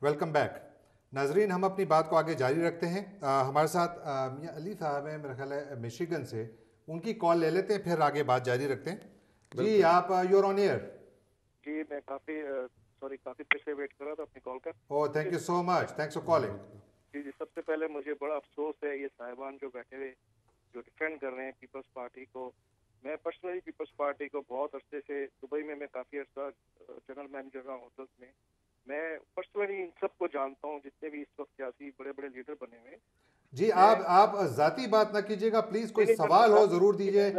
Welcome back ناظرین. ہم اپنی بات کو آگے جاری رکھتے ہیں. ہمارے ساتھ میاں علی صاحب ہیں, میرا خیال ہے میشیگن سے. ان کی کال لے لیتے ہیں, پھر آگے بات جاری رکھتے ہیں. جی آپ یور آن ایئر. جی میں کافی دیر سے ویٹ کر رہا تھا اپنی کال کا. Oh thank you so much, thanks for calling. جی سب سے پہلے مجھے بڑا افسوس ہے یہ صاحبان جو بیٹھے ہوئے جو ڈیفینڈ کر رہے ہیں پیپلز پارٹی کو. میں پرسنلی پیپلز پارٹی کو بہت عرصے سے دبئی میں کافی عرصہ جنرل مینیجر رہا ہوں ہوٹلس میں. میں پرسنلی ان سب کو جانتا ہوں جتنے بھی اس وقت سیاسی بڑے بڑے لیڈر بنے ہوئے. جی آپ ذاتی بات نہ کیجیے گا پلیز, کوئی سوال ہو ضرور دیجیے,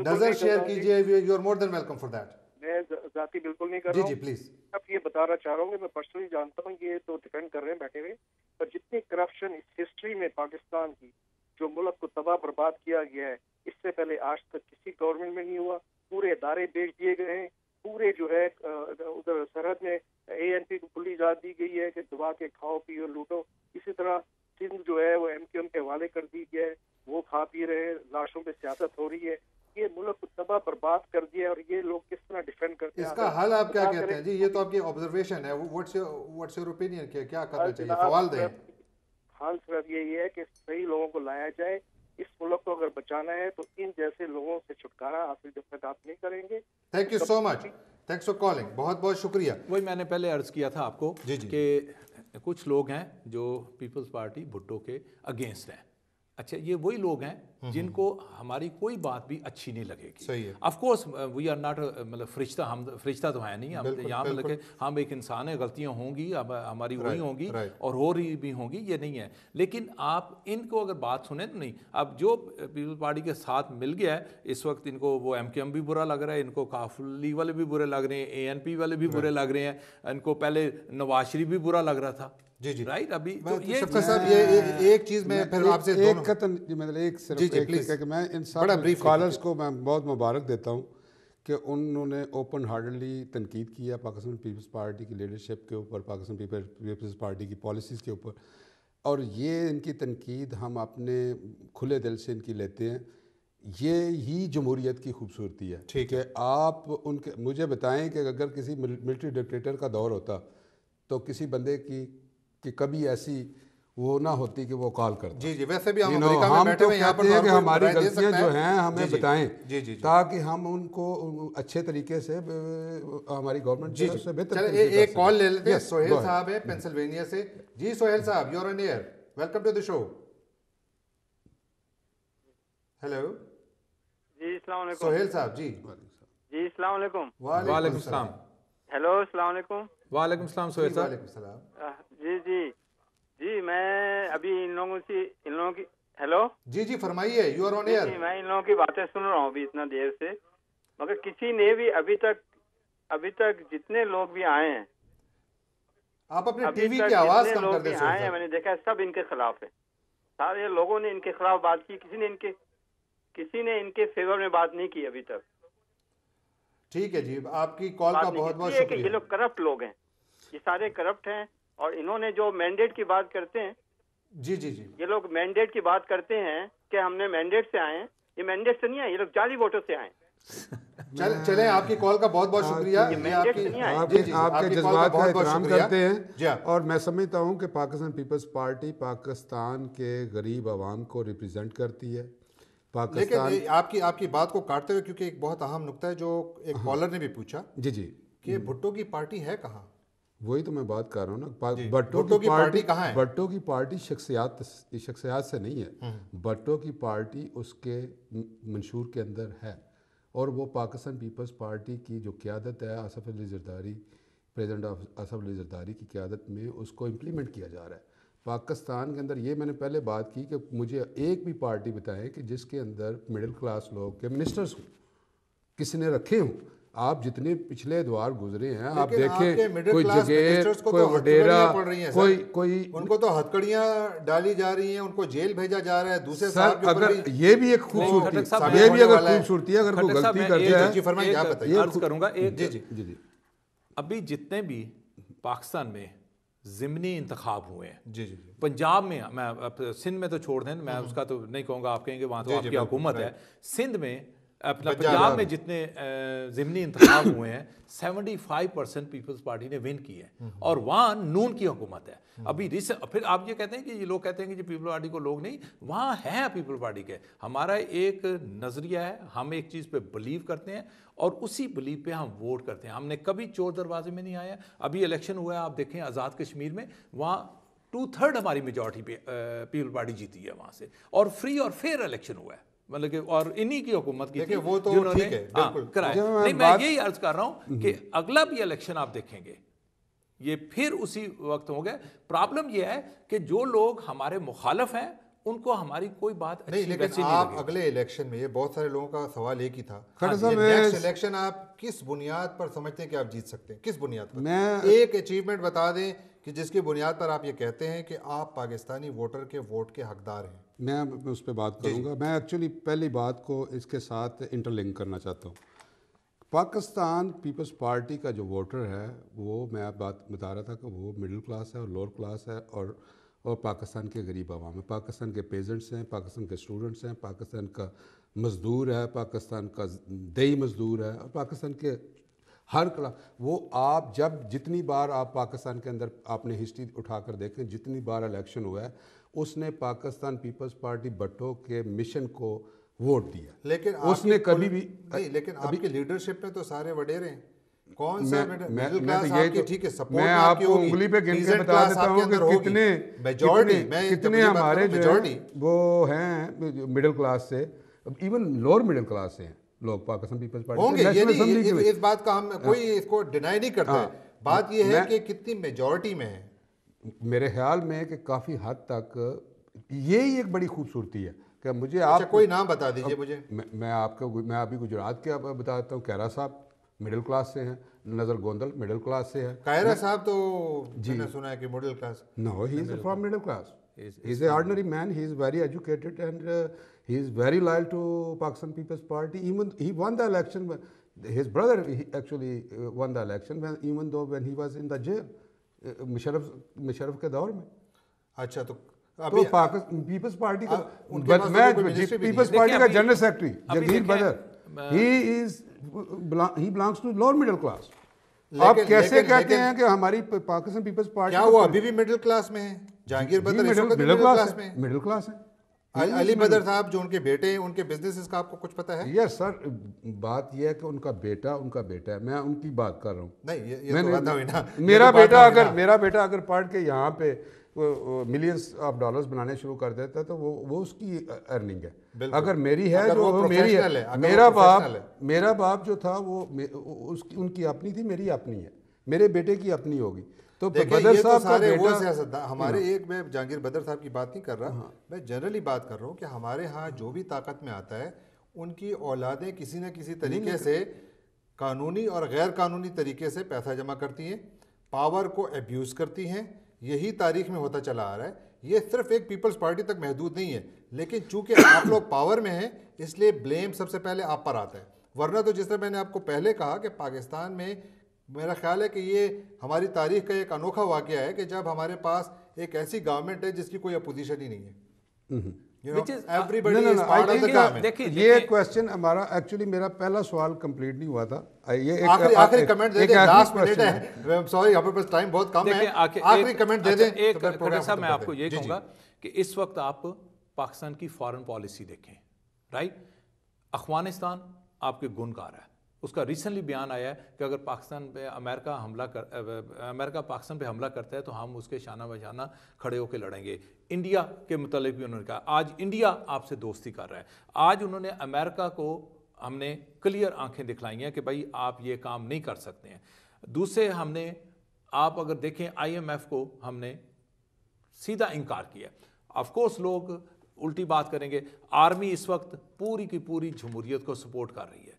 نظر شیئر کیجیے. You are more than welcome for that. میں ذاتی بالکل نہیں کر رہا ہوں. جی پلیز. اب یہ بتانا چاہ رہا ہوں کہ میں پرسنلی جانتا ہوں یہ تو ڈیپینڈ کر رہے ہیں بیٹھے ہوئے, پر جتنی کرپشن اس ہسٹری میں پاکستان کی جو ملک کو تباہ برباد کیا گیا ہے اس سے پہلے آج تک کسی گورنمنٹ میں نہیں ہوا. پورے ادارے بیچ دیے گئے ہیں, پورے جو ہے ادھر سرحد میں اے این پی کو کھلی اجازت دی گئی ہے کہ دبا کے کھاؤ پیو لوٹو. اسی طرح سندھ جو ہے وہ ایم کیو ایم کے حوالے کر دی گیا ہے, وہ کھا پی رہے ہیں, لاشوں پہ سیاست ہو رہی ہے. یہ ملک کو تباہ برباد کر دیا اور یہ لوگ کس طرح ڈیفینڈ کرتے ہیں. اس کا حل آپ کیا کہتے ہیں؟ جی یہ تو آپ کی آبزرویشن ہے, واٹس یور اوپینین, کیا کرنا چاہیے؟ سوال دیں. حال صرف یہی ہے کہ صحیح لوگوں کو لایا جائے. اس ملک کو اگر بچانا ہے تو ان جیسے لوگوں سے چھٹکارا حاصل جب تک آپ نہیں کریں گے. Thank you so much, thanks for calling, بہت بہت شکریہ. وہی میں نے پہلے عرض کیا تھا آپ کو کہ کچھ لوگ ہیں جو پیپلز پارٹی بھٹو کے اگینسٹ ہیں. اچھا یہ وہی لوگ ہیں جن کو ہماری کوئی بات بھی اچھی نہیں لگے گی. صحیح ہے. Of course we are not مطلب فرشتہ, ہم فرشتہ تو ہے نہیں, ہم یہاں مطلب کہ ہم ایک انسان ہیں, غلطیاں ہوں گی, اب ہماری وہی ہوں گی اور ہو رہی بھی ہوں گی, یہ نہیں ہے. لیکن آپ ان کو اگر بات سنیں تو نہیں. اب جو پیپلز پارٹی کے ساتھ مل گیا ہے اس وقت, ان کو وہ ایم کیو ایم بھی برا لگ رہا ہے, ان کو کاف لیگ والے بھی برے لگ رہے ہیں, اے این پی والے بھی برے لگ رہے ہیں, ان کو پہلے نواز شریف بھی برا لگ رہا تھا. جی جی رائٹ. ابھی یہ ایک چیز میں پھر آپ سے ایک قطن مطلب ایک صرف کہ میں ان سب کالرز کو میں بہت مبارک دیتا ہوں کہ انہوں نے اوپن ہارٹڈلی تنقید کیا پاکستان پیپلز پارٹی کی لیڈرشپ کے اوپر, پاکستان پیپلز پارٹی کی پالیسیز کے اوپر, اور یہ ان کی تنقید ہم اپنے کھلے دل سے ان کی لیتے ہیں. یہ ہی جمہوریت کی خوبصورتی ہے. ٹھیک ہے, آپ ان کے مجھے بتائیں کہ اگر کسی ملٹری ڈکٹیٹر کا دور ہوتا تو کسی بندے کی کہ کبھی ایسی وہ نہ ہوتی کہ وہ کال کرتا. جی ویسے بھی ہم امریکہ میں بیٹھے ہوئے, یہاں پر کہ ہماری غلطیاں جو ہیں ہمیں بتائیں تاکہ ہم ان کو اچھے طریقے سے ہماری گورنمنٹ سے بہتر. ایک کال لے لیتے ہیں. سہیل صاحب ہے پینسلوینیا سے. جی سہیل صاحب, you are on air, welcome to the show. Hello جی السلام علیکم. سہیل صاحب جی. جی السلام علیکم. وعلیکم السلام. ہیلو السلام علیکم. وعلیکم السلام سہیل صاحب. وعلیکم السلام. جی میں ابھی ان لوگوں کی ہیلو جی فرمائیے, یو آر آن ایئر. میں ان لوگوں کی باتیں سن رہا ہوں ابھی اتنا دیر سے, مگر کسی نے بھی ابھی تک جتنے لوگ بھی آئے ہیں, آپ اپنے ٹی وی کی آواز کم کر دیں. آئے ہیں میں نے دیکھا سب ان کے خلاف ہے. سارے لوگوں نے ان کے خلاف بات کی, کسی نے ان کے فیور میں بات نہیں کی ابھی تک. ٹھیک ہے جی, آپ کی کال کا بہت بہت شکریہ. یہ لوگ کرپٹ لوگ ہیں, یہ سارے کرپٹ ہیں, اور انہوں نے جو مینڈیٹ کی بات کرتے ہیں, جی یہ لوگ مینڈیٹ کی بات کرتے ہیں کہ ہم نے مینڈیٹ سے آئے ہیں. یہ مینڈیٹ سے نہیں آئے, یہ لوگ جعلی ووٹوں سے آئے. چلیں آپ کی کال کا بہت بہت شکریہ. آپ کے جذبات کا احترام کرتے ہیں, اور میں سمجھتا ہوں کہ پاکستان پیپلز پارٹی پاکستان کے غریب عوام کو ریپرزینٹ کرتی ہے. لیکن آپ کی بات کو کاٹتے ہوئے, کیونکہ ایک بہت اہم نقطہ ہے جو ایک کالر نے بھی پوچھا کہ بھٹو کی پارٹی ہے کہاں. وہی تو میں بات کر رہا ہوں نا. بھٹو کی پارٹی کہاں ہے؟ بھٹو کی پارٹی شخصیات سے نہیں ہے. بھٹو کی پارٹی اس کے منشور کے اندر ہے, اور وہ پاکستان پیپلز پارٹی کی جو قیادت ہے آصف علی زرداری, پریزیڈنٹ آصف علی زرداری کی قیادت میں اس کو امپلیمنٹ کیا جا رہا ہے پاکستان کے اندر. یہ میں نے پہلے بات کی کہ مجھے ایک بھی پارٹی بتائیں کہ جس کے اندر مڈل کلاس لوگ کے منسٹرز ہوں, کسی نے رکھے ہوں. آپ جتنے پچھلے ادوار گزرے ہیں آپ دیکھیں, کوئی جگیر, کوئی وڈیرا, کوئی ان کو تو ہتکڑیاں ڈالی جا رہی ہیں, ان کو جیل بھیجا جا رہا ہے. دوسرے صاحب اگر یہ بھی ایک خوبصورتی, یہ بھی اگر خوبصورتی ہے, اگر کوئی غلطی کرتا ہے. جی فرمائیے, آپ بتائیے. عرض کروں گا جی ابھی جتنے بھی پاکستان میں ضمنی انتخاب ہوئے ہیں, پنجاب میں, میں سندھ میں تو چھوڑ دیں, میں اس کا تو نہیں کہوں گا, آپ کہیں گے وہاں تو آپ کی حکومت ہے. سندھ میں اپنا پنجاب میں جتنے ضمنی انتخاب ہوئے ہیں 75% پیپلز پارٹی نے ون کی ہے اور وہاں نون کی حکومت ہے ابھی پھر آپ یہ کہتے ہیں کہ یہ لوگ کہتے ہیں کہ پیپل پارٹی کو لوگ نہیں، وہاں ہیں پیپل پارٹی کے. ہمارا ایک نظریہ ہے، ہم ایک چیز پہ بلیو کرتے ہیں اور اسی بلیو پہ ہم ووٹ کرتے ہیں. ہم نے کبھی چور دروازے میں نہیں آیا. ابھی الیکشن ہوا ہے، آپ دیکھیں آزاد کشمیر میں، وہاں 2/3 ہماری میجورٹی پہ پیپل پارٹی جیتی ہے وہاں سے، اور فری اور فیئر الیکشن ہوا ہے، مطلب کہ اور انہی کی حکومت کی تھی جنہوں نے کرایا. نہیں، میں یہی عرض کر رہا ہوں کہ اگلا بھی الیکشن آپ دیکھیں گے یہ پھر اسی وقت ہو گئے. پرابلم یہ ہے کہ جو لوگ ہمارے مخالف ہیں ان کو ہماری کوئی بات نہیں، لیکن آپ اگلے الیکشن میں، یہ بہت سارے لوگوں کا سوال ایک ہی تھا، نیکسٹ الیکشن آپ کس بنیاد پر سمجھتے ہیں کہ آپ جیت سکتے ہیں؟ کس بنیاد پر؟ ایک اچیومنٹ بتا دیں کہ جس کی بنیاد پر آپ یہ کہتے ہیں کہ آپ پاکستانی ووٹر کے ووٹ کے حقدار ہیں. میں اس پہ بات کروں گا. میں ایکچولی پہلی بات کو اس کے ساتھ انٹرلنک کرنا چاہتا ہوں. پاکستان پیپلز پارٹی کا جو ووٹر ہے وہ، میں بات بتا رہا تھا کہ وہ مڈل کلاس ہے اور لوور کلاس ہے، اور پاکستان کے غریب عوام ہے، پاکستان کے پیزنٹس ہیں، پاکستان کے اسٹوڈنٹس ہیں، پاکستان کا مزدور ہے، پاکستان کا دیہی مزدور ہے، اور پاکستان کے ہر کلاس. وہ آپ جب جتنی بار آپ پاکستان کے اندر آپ نے ہسٹری اٹھا کر دیکھیں، جتنی بار الیکشن ہوا ہے اس نے پاکستان پیپلز پارٹی بھٹو کے مشن کو ووٹ دیا، لیکن اس نے کبھی بھی نہیں. لیکن آپ کی لیڈرشپ میں تو سارے وڈیرے ہیں. کون سا مڈل کلاس آپ کی ٹھیک ہے سپورٹ میں آپ کو انگلی پہ گن کے بتا دیتا ہوں کہ کتنے کتنے ہمارے جو وہ ہیں مڈل کلاس سے، ایون لوور مڈل کلاس سے ہیں لوگ پاکستان پیپلز پارٹی ہوں گے. اس بات کا ہم کوئی اس کو ڈینائی نہیں کرتا ہے. بات یہ ہے کہ کتنی میجورٹی میں ہے. میرے خیال میں کہ کافی حد تک یہی ایک بڑی خوبصورتی ہے کہ مجھے آپ کوئی نام بتا دیجئے مجھے. میں آپ کو، میں ابھی گجرات کے بتا دیتا ہوں. کیرا صاحب مڈل کلاس سے ہیں، نظر گوندل مڈل کلاس سے ہے. کائرہ صاحب تو میں نے سنا ہے کہ middle class. No, he is from middle class. He is an ordinary man. He is very educated and he is very loyal to Pakistan People's Party. Even he won the election. His brother actually won the election even though when he was in the jail. Musharraf کے دور میں. اچھا، تو پیپلز پارٹی کا پیپلز پارٹی کا general secretary Jahangir Badar, he belongs to lower middle class. آپ کیسے کہتے ہیں کہ ہماری پاکستان پیپلز پارٹی، کیا وہ ابھی بھی مڈل کلاس میں ہیں؟ جہانگیر بدر مڈل کلاس میں، مڈل کلاس ہیں. علی بدر صاحب جو ان کے بیٹے ہیں، ان کے بزنس کا آپ کو کچھ پتہ ہے؟ یس سر، بات یہ ہے کہ ان کا بیٹا ہے. میں ان کی بات کر رہا ہوں. نہیں، میرا بیٹا اگر پڑھ کے یہاں پہ ملینز آف ڈالرز بنانے شروع کر دیتا ہے تو وہ اس کی ارننگ ہے. اگر میری ہے جو وہ میری ہے. میرا باپ جو تھا وہ ان کی اپنی تھی، میری اپنی ہے، میرے بیٹے کی اپنی ہوگی. تو بدر صاحب سارے وہ سیاستدان ہمارے، ایک میں جہانگیر بدر صاحب کی بات نہیں کر رہا، میں جنرلی بات کر رہا ہوں کہ ہمارے ہاں جو بھی طاقت میں آتا ہے ان کی اولادیں کسی نہ کسی طریقے سے قانونی اور غیر قانونی طریقے سے پیسہ جمع کرتی ہیں، پاور کو ایبیوز کرتی ہیں. یہی تاریخ میں ہوتا چلا آ رہا ہے. یہ صرف ایک پیپلز پارٹی تک محدود نہیں ہے، لیکن چونکہ آپ لوگ پاور میں ہیں اس لیے بلیم سب سے پہلے آپ پر آتا ہے. ورنہ تو جس طرح میں نے آپ کو پہلے کہا کہ پاکستان میں میرا خیال ہے کہ یہ ہماری تاریخ کا ایک انوکھا واقعہ ہے کہ جب ہمارے پاس ایک ایسی گورنمنٹ ہے جس کی کوئی اپوزیشن ہی نہیں ہے. یہ کوشچن ہمارا ایکچولی میرا پہلا سوال کمپلیٹ نہیں ہوا تھا. آخری کمنٹ دے دیں، لاسٹ منٹ ہے، سوری ہمارے پاس ٹائم بہت کم ہے. آخری کمنٹ دے دیں. ایک صاحب میں آپ کو یہ کہوں گا کہ اس وقت آپ پاکستان کی فارن پالیسی دیکھیں، رائٹ. افغانستان آپ کے گنگار ہے. اس کا ریسنٹلی بیان آیا ہے کہ اگر پاکستان پہ امریکہ پاکستان پہ حملہ کرتا ہے تو ہم اس کے شانہ بشانہ کھڑے ہو کے لڑیں گے. انڈیا کے متعلق بھی انہوں نے کہا آج انڈیا آپ سے دوستی کر رہا ہے. آج انہوں نے امریکہ کو ہم نے کلیئر آنکھیں دکھلائی ہیں کہ بھائی آپ یہ کام نہیں کر سکتے ہیں. دوسرے ہم نے، آپ اگر دیکھیں IMF کو ہم نے سیدھا انکار کیا. آف کورس لوگ الٹی بات کریں گے. آرمی اس وقت پوری کی پوری جمہوریت کو سپورٹ کر رہی ہے.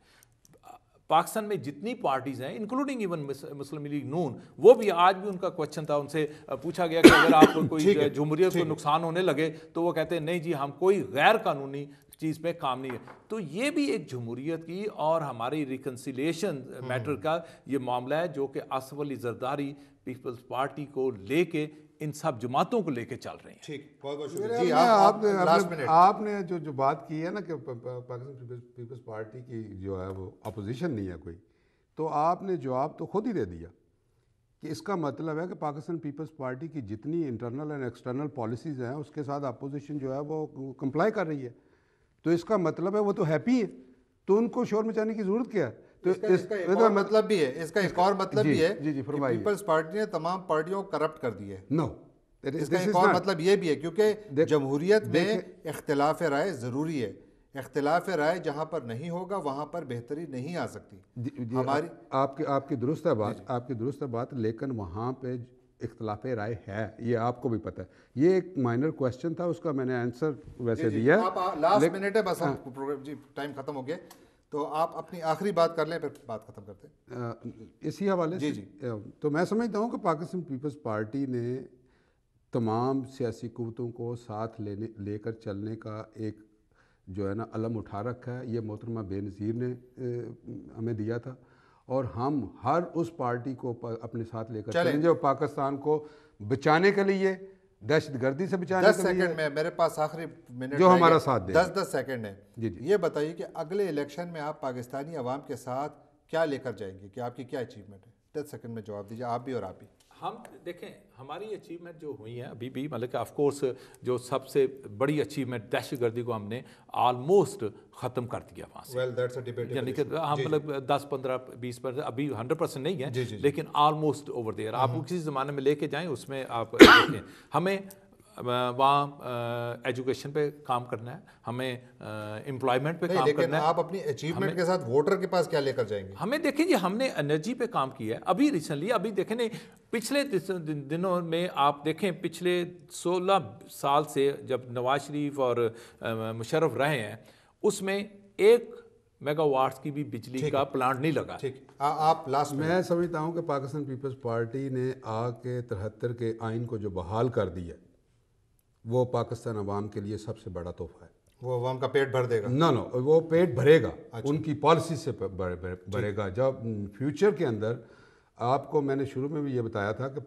پاکستان میں جتنی پارٹیز ہیں انکلوڈنگ ایون مسلم لیگ نون، وہ بھی آج بھی ان کا کوشچن تھا، ان سے پوچھا گیا کہ اگر آپ کو کوئی جمہوریت کو نقصان ہونے لگے تو وہ کہتے ہیں نہیں جی ہم کوئی غیر قانونی چیز پہ کام نہیں ہے. تو یہ بھی ایک جمہوریت کی اور ہماری ریکنسیلیشن میٹر کا یہ معاملہ ہے جو کہ آصف علی زرداری پیپلز پارٹی کو لے کے ان سب جماعتوں کو لے کے چل رہے ہیں. ٹھیک، بہت بہت شکریہ. جی آپ نے جو بات کی ہے نا کہ پاکستان پیپلز پارٹی کی جو ہے وہ اپوزیشن نہیں ہے کوئی، تو آپ نے جواب تو خود ہی دے دیا کہ اس کا مطلب ہے کہ پاکستان پیپلز پارٹی کی جتنی انٹرنل اینڈ ایکسٹرنل پالیسیز ہیں اس کے ساتھ اپوزیشن جو ہے وہ کمپلائی کر رہی ہے. تو اس کا مطلب ہے وہ تو ہیپی ہے، تو ان کو شور مچانے کی ضرورت کیا ہے؟ تو اس کا ایک اور مطلب بھی ہے، اس کا ایک اور مطلب بھی ہے جی فرمائیے. پیپلز پارٹی نے تمام پارٹیوں کو کرپٹ کر دی ہے. نو، اس کا ایک اور مطلب یہ بھی ہے کیونکہ جمہوریت میں اختلاف رائے ضروری ہے. اختلاف رائے جہاں پر نہیں ہوگا وہاں پر بہتری نہیں آ سکتی. ہماری آپ کی درست ہے بات، آپ کی درست ہے بات، لیکن وہاں پہ اختلاف رائے ہے، یہ آپ کو بھی پتہ ہے. یہ ایک مائنر کویسچن تھا، اس کا میں نے آنسر ویسے دیا. آپ لاسٹ منٹ ہے بس، جی ٹائم ختم ہو گیا، تو آپ اپنی آخری بات کر لیں پھر بات ختم کرتے ہیں. اسی حوالے سے تو میں سمجھتا ہوں کہ پاکستان پیپلز پارٹی نے تمام سیاسی قوتوں کو ساتھ لے کر چلنے کا ایک جو ہے نا علم اٹھا رکھا ہے. یہ محترمہ بے نظیر نے ہمیں دیا تھا، اور ہم ہر اس پارٹی کو اپنے ساتھ لے کر چلیں جو پاکستان کو بچانے کے لیے، دہشت گردی سے بچانے کے لیے. 10 سیکنڈ میں میرے پاس آخری منٹ جو ہمارا ساتھ دے. 10 سیکنڈ ہے. یہ بتائیے کہ اگلے الیکشن میں آپ پاکستانی عوام کے ساتھ کیا لے کر جائیں گے، کہ آپ کی کیا اچیومنٹ ہے؟ 10 سیکنڈ میں جواب دیجیے، آپ بھی اور آپ بھی. ہم دیکھیں ہماری اچیومنٹ جو ہوئی ہیں ابھی بھی، مطلب کہ آف کورس جو سب سے بڑی اچیومنٹ دہشت گردی کو ہم نے آلموسٹ ختم کر دیا وہاں سے. یعنی کہ ہم مطلب 10-15-20% ابھی 100% نہیں ہے، لیکن آلموسٹ اوور دیئر. آپ کو کسی زمانے میں لے کے جائیں اس میں آپ دیکھیں. ہمیں وہاں ایجوکیشن پہ کام کرنا ہے، ہمیں امپلائمنٹ پہ کام کرنا ہے. آپ اپنی اچیومنٹ کے ساتھ ووٹر کے پاس کیا لے کر جائیں گے؟ ہمیں دیکھیں جی، ہم نے انرجی پہ کام کیا ہے ابھی ریسنٹلی. ابھی دیکھیں پچھلے دنوں میں آپ دیکھیں پچھلے 16 سال سے جب نواز شریف اور مشرف رہے ہیں، اس میں 1 میگا واٹس کی بھی بجلی کا پلانٹ نہیں لگا. ٹھیک، آپ لاسٹ. میں سمجھتا ہوں کہ پاکستان پیپلز پارٹی نے آ کے 73 کے آئین کو جو بحال کر دیا وہ پاکستان عوام کے لیے سب سے بڑا تحفہ ہے. وہ عوام کا پیٹ بھر دے گا؟ نو وہ پیٹ بھرے گا، ان کی پالیسی سے بھرے گا. جب فیوچر کے اندر آپ کو میں نے شروع میں بھی یہ بتایا تھا کہ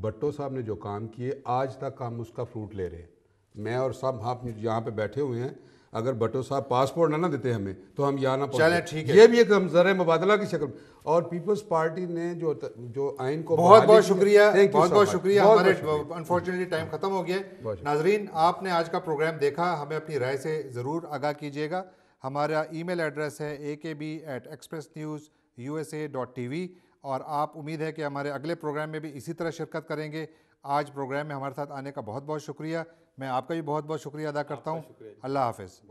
بھٹو صاحب نے جو کام کیے آج تک ہم اس کا فروٹ لے رہے ہیں. میں اور سب آپ یہاں پہ بیٹھے ہوئے ہیں، اگر بھٹو صاحب پاسپورٹ نہ دیتے ہمیں تو ہم یہاں نہ پہنچتے. یہ بھی ایک زر مبادلہ کی شکل. اور پیپلز پارٹی نے جو آئین کو بہت بہت شکریہ، بہت بہت شکریہ. ہمارے انفارچونیٹلی ٹائم ختم ہو گیا. ناظرین، آپ نے آج کا پروگرام دیکھا، ہمیں اپنی رائے سے ضرور آگاہ کیجیے گا. ہمارا ای میل ایڈریس ہے akb@expressnewsusa.tv، اور آپ امید ہے کہ ہمارے اگلے پروگرام میں بھی اسی طرح شرکت کریں گے. آج پروگرام میں ہمارے ساتھ آنے کا بہت بہت شکریہ. میں آپ کا بھی بہت بہت شکریہ ادا کرتا ہوں. اللہ حافظ.